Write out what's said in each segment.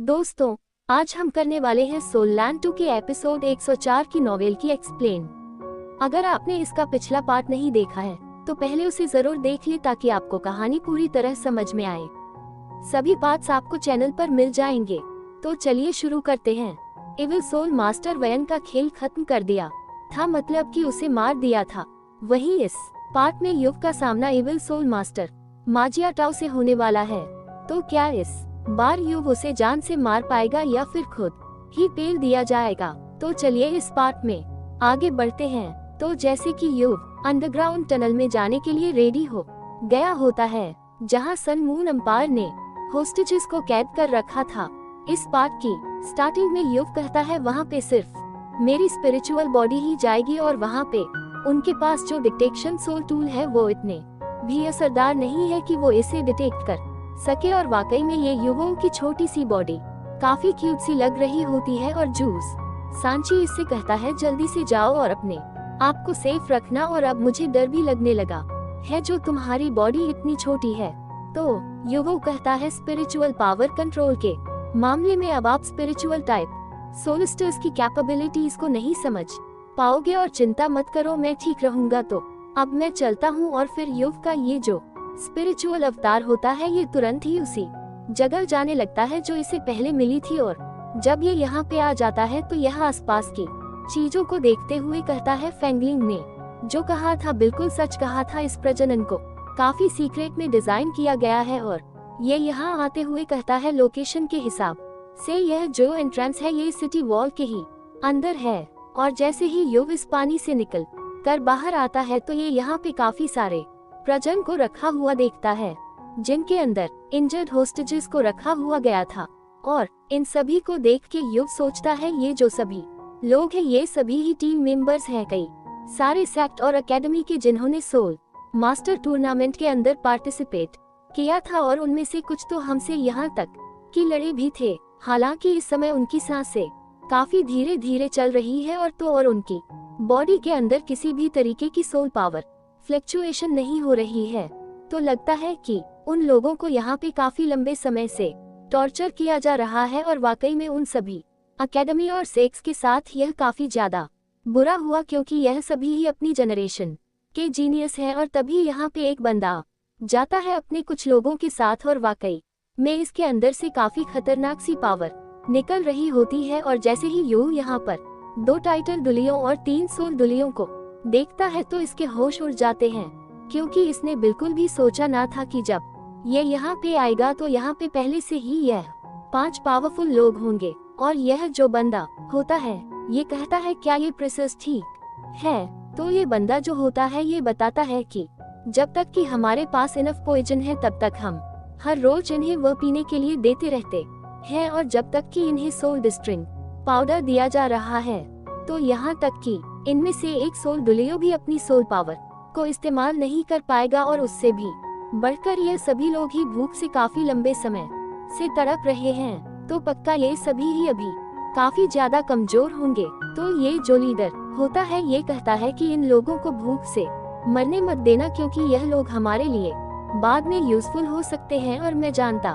दोस्तों, आज हम करने वाले हैं सोल लैंड 2 के एपिसोड 104 की नॉवेल की एक्सप्लेन। अगर आपने इसका पिछला पार्ट नहीं देखा है तो पहले उसे जरूर देख ले ताकि आपको कहानी पूरी तरह समझ में आए। सभी पार्ट्स आपको चैनल पर मिल जाएंगे। तो चलिए शुरू करते हैं। इविल सोल मास्टर वयन का खेल खत्म कर दिया था, मतलब कि उसे मार दिया था। वहीं इस पार्ट में युव का सामना इविल सोल मास्टर माजिया टाओ से होने वाला है। तो क्या इस बार युव उसे जान से मार पाएगा या फिर खुद ही पेल दिया जाएगा? तो चलिए इस पार्ट में आगे बढ़ते हैं। तो जैसे कि युव अंडरग्राउंड टनल में जाने के लिए रेडी हो गया होता है जहां सन मून एम्पायर ने होस्टेजेस को कैद कर रखा था। इस पार्ट की स्टार्टिंग में युव कहता है वहां पे सिर्फ मेरी स्पिरिचुअल बॉडी ही जाएगी और वहां पे उनके पास जो डिटेक्शन सोल टूल है वो इतने भी असरदार नहीं है कि वो इसे डिटेक्ट कर सके। और वाकई में ये युवों की छोटी सी बॉडी काफी क्यूट सी लग रही होती है। और जूस सांची इससे कहता है जल्दी से जाओ और अपने आप को सेफ रखना, और अब मुझे डर भी लगने लगा है जो तुम्हारी बॉडी इतनी छोटी है। तो युवो कहता है स्पिरिचुअल पावर कंट्रोल के मामले में अब आप स्पिरिचुअल टाइप सोलिस्टर्स की कैपेबिलिटीज को नहीं समझ पाओगे, और चिंता मत करो, मैं ठीक रहूंगा। तो अब मैं चलता हूँ। और फिर युव का ये जो स्पिरिचुअल अवतार होता है ये तुरंत ही उसी जगह जाने लगता है जो इसे पहले मिली थी। और जब ये यहाँ पे आ जाता है तो यह आसपास की चीजों को देखते हुए कहता है फेंगलिंग ने जो कहा था बिल्कुल सच कहा था। इस प्रजनन को काफी सीक्रेट में डिजाइन किया गया है। और ये यहाँ आते हुए कहता है लोकेशन के हिसाब से यह जो एंट्रेंस है ये सिटी वॉल के ही अंदर है। और जैसे ही युव इस पानी से निकल कर बाहर आता है तो ये यहाँ पे काफी सारे प्रजन को रखा हुआ देखता है जिनके अंदर इंजर्ड होस्टेजेस को रखा हुआ गया था। और इन सभी को देख के युव सोचता है ये जो सभी लोग हैं ये सभी ही टीम मेंबर्स हैं कई सारे सेक्ट और एकेडमी के जिन्होंने सोल मास्टर टूर्नामेंट के अंदर पार्टिसिपेट किया था। और उनमें से कुछ तो हमसे यहाँ तक की लड़े भी थे। हालांकि इस समय उनकी सांसें काफी धीरे धीरे चल रही है और उनकी बॉडी के अंदर किसी भी तरीके की सोल पावर फ्लक्चुएशन नहीं हो रही है। तो लगता है कि उन लोगों को यहाँ पे काफी लंबे समय से टॉर्चर किया जा रहा है। और वाकई में उन सभी एकेडमी और सेक्स के साथ यह काफी ज्यादा बुरा हुआ क्योंकि यह सभी ही अपनी जनरेशन के जीनियस हैं। और तभी यहाँ पे एक बंदा जाता है अपने कुछ लोगों के साथ और वाकई में इसके अंदर से काफी खतरनाक सी पावर निकल रही होती है। और जैसे ही यू यहाँ पर 2 टाइटल दुलियों और 3 सोल दुलियों को देखता है तो इसके होश उड़ जाते हैं क्योंकि इसने बिल्कुल भी सोचा ना था कि जब ये यहाँ पे आएगा तो यहाँ पे पहले से ही यह 5 पावरफुल लोग होंगे। और यह जो बंदा होता है ये कहता है क्या ये प्रोसेस ठीक है? तो ये बंदा जो होता है ये बताता है कि जब तक कि हमारे पास इनफ पॉइजन है तब तक हम हर रोज इन्हें वह पीने के लिए देते रहते हैं, और जब तक कि इन्हें सोल डिस्ट्रिंग पाउडर दिया जा रहा है तो यहाँ तक कि इनमें से एक सोल दुलियो भी अपनी सोल पावर को इस्तेमाल नहीं कर पाएगा। और उससे भी बढ़कर ये सभी लोग ही भूख से काफी लंबे समय से तड़प रहे हैं। तो पक्का ये सभी ही अभी काफी ज्यादा कमजोर होंगे। तो ये जो लीडर होता है ये कहता है कि इन लोगों को भूख से मरने मत देना क्योंकि यह लोग हमारे लिए बाद में यूजफुल हो सकते हैं। और मैं जानता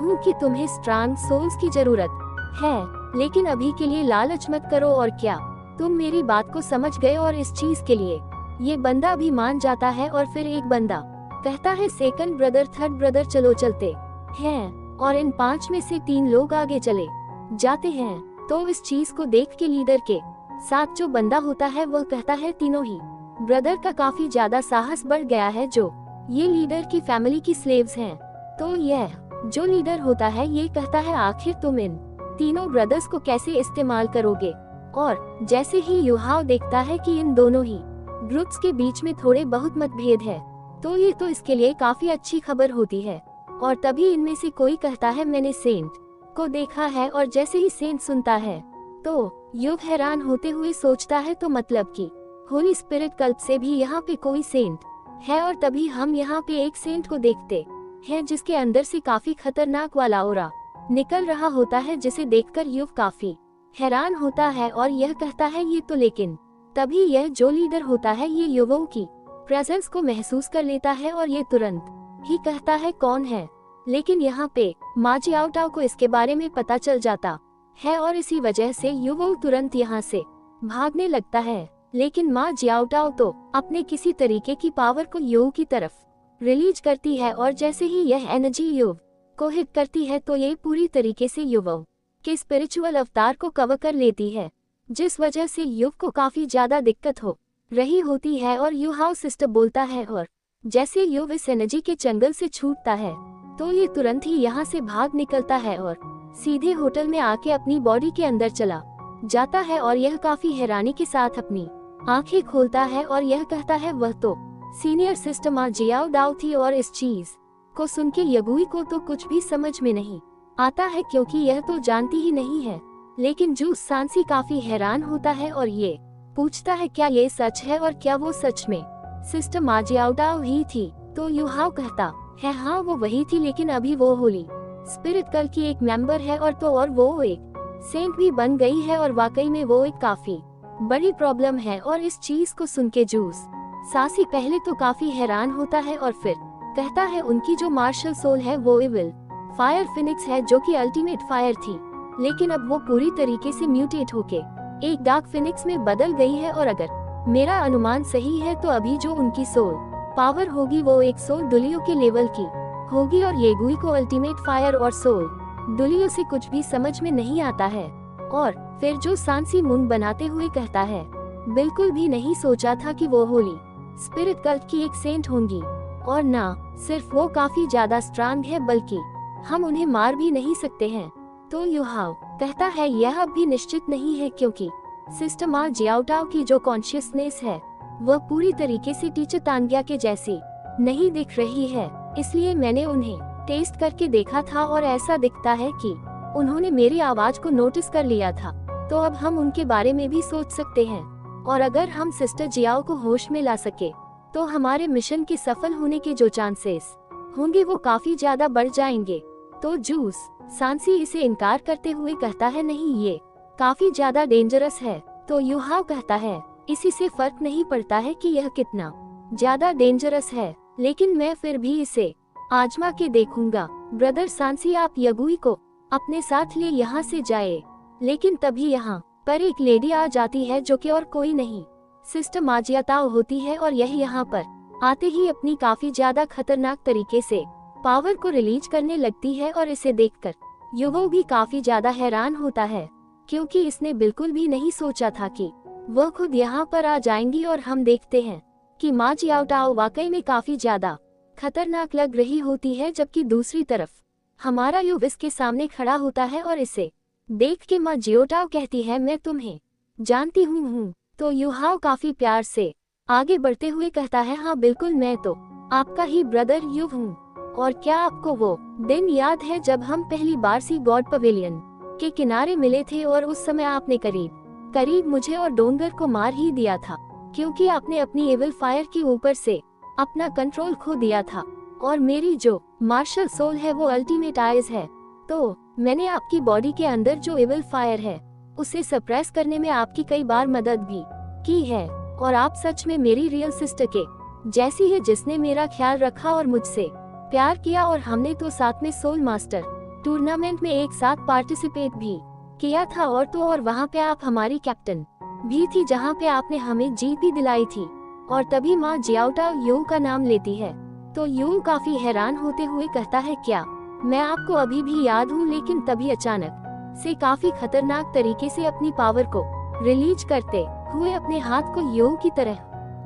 हूँ कि तुम्हें स्ट्रांग सोल्स की जरूरत है, लेकिन अभी के लिए लालच मत करो। और क्या तुम मेरी बात को समझ गए? और इस चीज के लिए ये बंदा भी मान जाता है। और फिर एक बंदा कहता है सेकंड ब्रदर थर्ड ब्रदर चलो चलते हैं। और इन 5 में से 3 लोग आगे चले जाते हैं। तो इस चीज को देख के लीडर के साथ जो बंदा होता है वह कहता है तीनों ही ब्रदर का काफी ज्यादा साहस बढ़ गया है जो ये लीडर की फैमिली की स्लेव्स हैं। तो यह जो लीडर होता है ये कहता है आखिर तुम इन तीनों ब्रदर्स को कैसे इस्तेमाल करोगे? और जैसे ही युहाव देखता है कि इन दोनों ही ग्रुप्स के बीच में थोड़े बहुत मतभेद है तो ये तो इसके लिए काफी अच्छी खबर होती है। और तभी इनमें से कोई कहता है मैंने सेंट को देखा है। और जैसे ही सेंट सुनता है तो युव हैरान होते हुए सोचता है तो मतलब कि होली स्पिरिट कल्प से भी यहाँ पे कोई सेंट है। और तभी हम यहाँ पे एक सेंट को देखते हैं जिसके अंदर से काफी खतरनाक वाला ओरा निकल रहा होता है जिसे देखकर युव काफी हैरान होता है और यह कहता है ये तो। लेकिन तभी यह जो लीडर होता है ये युवों की प्रेजेंस को महसूस कर लेता है और ये तुरंत ही कहता है कौन है? लेकिन यहाँ पे माँ जियाओटाओ को इसके बारे में पता चल जाता है और इसी वजह से युवो तुरंत यहाँ से भागने लगता है। लेकिन माँ जियाओटाओ तो अपने किसी तरीके की पावर को यू की तरफ रिलीज करती है और जैसे ही यह एनर्जी यू को हिट करती है तो ये पूरी तरीके से युवो के स्पिरिचुअल अवतार को कवर कर लेती है, जिस वजह से युव को काफी ज्यादा दिक्कत हो रही होती है। और युहाओ सिस्टर बोलता है और जैसे युव इस एनर्जी के चंगल से छूटता है तो ये तुरंत ही यहाँ से भाग निकलता है और सीधे होटल में आके अपनी बॉडी के अंदर चला जाता है। और यह काफी हैरानी के साथ अपनी आंखें खोलता है और यह कहता है वह तो सीनियर सिस्टर माँ जियाओटाओ थी। और इस चीज को सुन के यगुई को तो कुछ भी समझ में नहीं आता है, क्योंकि यह तो जानती ही नहीं है। लेकिन जू सांसी काफी हैरान होता है और ये पूछता है क्या ये सच है और क्या वो सच में सिस्टर माँ जियाओटाओ ही थी। तो युहाओ कहता है हाँ वो वही थी, लेकिन अभी वो होली स्पिरिट कल की एक मेंबर है और वो एक सेंट भी बन गई है। और वाकई में वो एक काफी बड़ी प्रॉब्लम है। और इस चीज को सुन के जूस सासी पहले तो काफी हैरान होता है और फिर कहता है उनकी जो मार्शल सोल है वो इविल फायर फिनिक्स है, जो कि अल्टीमेट फायर थी, लेकिन अब वो पूरी तरीके से म्यूटेट होके एक डार्क फिनिक्स में बदल गई है। और अगर मेरा अनुमान सही है तो अभी जो उनकी सोल पावर होगी वो एक सोल दुलियो के लेवल की होगी। और येगुई को अल्टीमेट फायर और सोल दुलियो से कुछ भी समझ में नहीं आता है। और फिर जो सांसी मुंह बनाते हुए कहता है बिल्कुल भी नहीं सोचा था कि वो होली स्पिरिट कल्ट की एक सेंट होंगी। और ना सिर्फ वो काफी ज्यादा स्ट्रांग है बल्कि हम उन्हें मार भी नहीं सकते हैं। तो युहाओ कहता है यह अब भी निश्चित नहीं है, क्योंकि सिस्टर माँ जियाओटाओ की जो कॉन्शियसनेस है वह पूरी तरीके से टीचर तानग्या के जैसी नहीं दिख रही है। इसलिए मैंने उन्हें टेस्ट करके देखा था और ऐसा दिखता है कि उन्होंने मेरी आवाज को नोटिस कर लिया था। तो अब हम उनके बारे में भी सोच सकते हैं, और अगर हम सिस्टर जियाओ को होश में ला सके तो हमारे मिशन के सफल होने के जो चांसेस होंगे वो काफी ज्यादा बढ़ जाएंगे। तो जूस सांसी इसे इनकार करते हुए कहता है नहीं ये काफी ज्यादा डेंजरस है। तो युहाओ कहता है इसी से फर्क नहीं पड़ता है कि यह कितना ज्यादा डेंजरस है, लेकिन मैं फिर भी इसे आजमा के देखूंगा। ब्रदर सांसी आप यगुई को अपने साथ ले यहाँ से जाए। लेकिन तभी यहाँ पर एक लेडी आ जाती है जो कि और कोई नहीं सिस्टर माँ जियाओटाओ होती है। और यह यहाँ पर आते ही अपनी काफी ज्यादा खतरनाक तरीके से पावर को रिलीज करने लगती है। और इसे देखकर युवो भी काफी ज्यादा हैरान होता है, क्योंकि इसने बिल्कुल भी नहीं सोचा था कि वह खुद यहाँ पर आ जाएंगी। और हम देखते हैं कि माँ जियाओटाओ वाकई में काफी ज्यादा खतरनाक लग रही होती है, जबकि दूसरी तरफ हमारा युव इसके सामने खड़ा होता है और इसे देख के माँ जियाओटाओ कहती है मैं तुम्हें जानती हूँ। तो युहाओ काफी प्यार से आगे बढ़ते हुए कहता है हाँ बिल्कुल, मैं तो आपका ही ब्रदर युव हूँ। और क्या आपको वो दिन याद है जब हम पहली बार सी गॉड पवेलियन के किनारे मिले थे और उस समय आपने करीब मुझे और डोंगर को मार ही दिया था, क्योंकि आपने अपनी एविल फायर के ऊपर से अपना कंट्रोल खो दिया था। और मेरी जो मार्शल सोल है वो अल्टीमेट आइज है। तो मैंने आपकी बॉडी के अंदर जो एविल फायर है उसे सप्रेस करने में आपकी कई बार मदद भी की है। और आप सच में मेरी रियल सिस्टर के जैसी है, जिसने मेरा ख्याल रखा और मुझसे प्यार किया। और हमने तो साथ में सोल मास्टर टूर्नामेंट में एक साथ पार्टिसिपेट भी किया था। और वहाँ पे आप हमारी कैप्टन भी थी, जहाँ पे आपने हमें जीत भी दिलाई थी। और तभी माँ जियाओटाओ यू का नाम लेती है। तो यू काफी हैरान होते हुए कहता है क्या मैं आपको अभी भी याद हूँ। लेकिन तभी अचानक से काफी खतरनाक तरीके से अपनी पावर को रिलीज करते हुए अपने हाथ को यू की तरह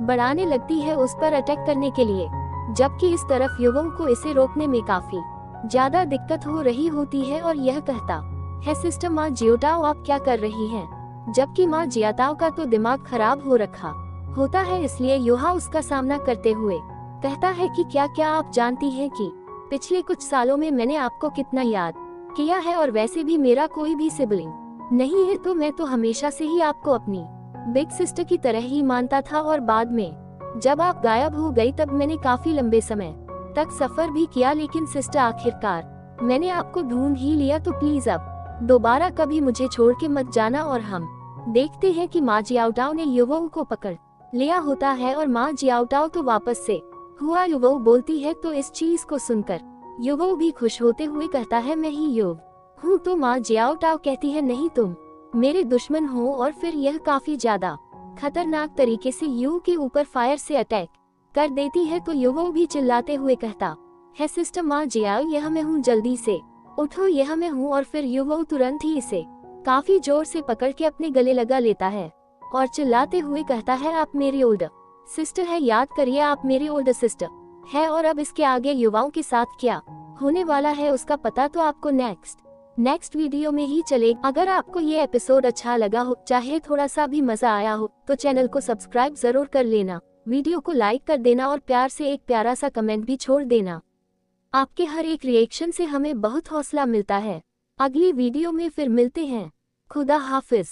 बढ़ाने लगती है उस पर अटैक करने के लिए, जबकि इस तरफ युवों को इसे रोकने में काफी ज्यादा दिक्कत हो रही होती है। और यह कहता है सिस्टर माँ जियाओटाओ आप क्या कर रही हैं? जबकि माँ जियाओटाओ का तो दिमाग खराब हो रखा होता है, इसलिए युहा उसका सामना करते हुए कहता है कि क्या आप जानती हैं कि पिछले कुछ सालों में मैंने आपको कितना याद किया है, और वैसे भी मेरा कोई भी सिबलिंग नहीं है, तो मैं तो हमेशा से ही आपको अपनी बिग सिस्टर की तरह ही मानता था। और बाद में जब आप गायब हो गई तब मैंने काफी लंबे समय तक सफर भी किया, लेकिन सिस्टर आखिरकार मैंने आपको ढूंढ ही लिया। तो प्लीज अब दोबारा कभी मुझे छोड़ के मत जाना। और हम देखते हैं कि माँ जियाओटाओ ने युवो को पकड़ लिया होता है और माँ जियाओटाओ तो वापस से हुआ युवो बोलती है। तो इस चीज को सुनकर युवो भी खुश होते हुए कहता है मैं ही युव हूँ। तो माँ जियाओ टाओ कहती है नहीं, तुम मेरे दुश्मन हो। और फिर यह काफी ज्यादा खतरनाक तरीके से यू के ऊपर फायर से अटैक कर देती है। तो युवो भी चिल्लाते हुए कहता है सिस्टर माँ जियाओ, यह मैं हूँ, जल्दी से उठो, यह मैं हूँ। और फिर युवो तुरंत ही इसे काफी जोर से पकड़ के अपने गले लगा लेता है और चिल्लाते हुए कहता है आप मेरी ओल्डर सिस्टर है, याद करिए आप मेरी ओल्डर सिस्टर है। और अब इसके आगे युवाओं के साथ क्या होने वाला है उसका पता तो आपको नेक्स्ट वीडियो में ही चलेगा। अगर आपको ये एपिसोड अच्छा लगा हो, चाहे थोड़ा सा भी मजा आया हो, तो चैनल को सब्सक्राइब जरूर कर लेना, वीडियो को लाइक कर देना और प्यार से एक प्यारा सा कमेंट भी छोड़ देना। आपके हर एक रिएक्शन से हमें बहुत हौसला मिलता है। अगली वीडियो में फिर मिलते हैं। खुदा हाफिज।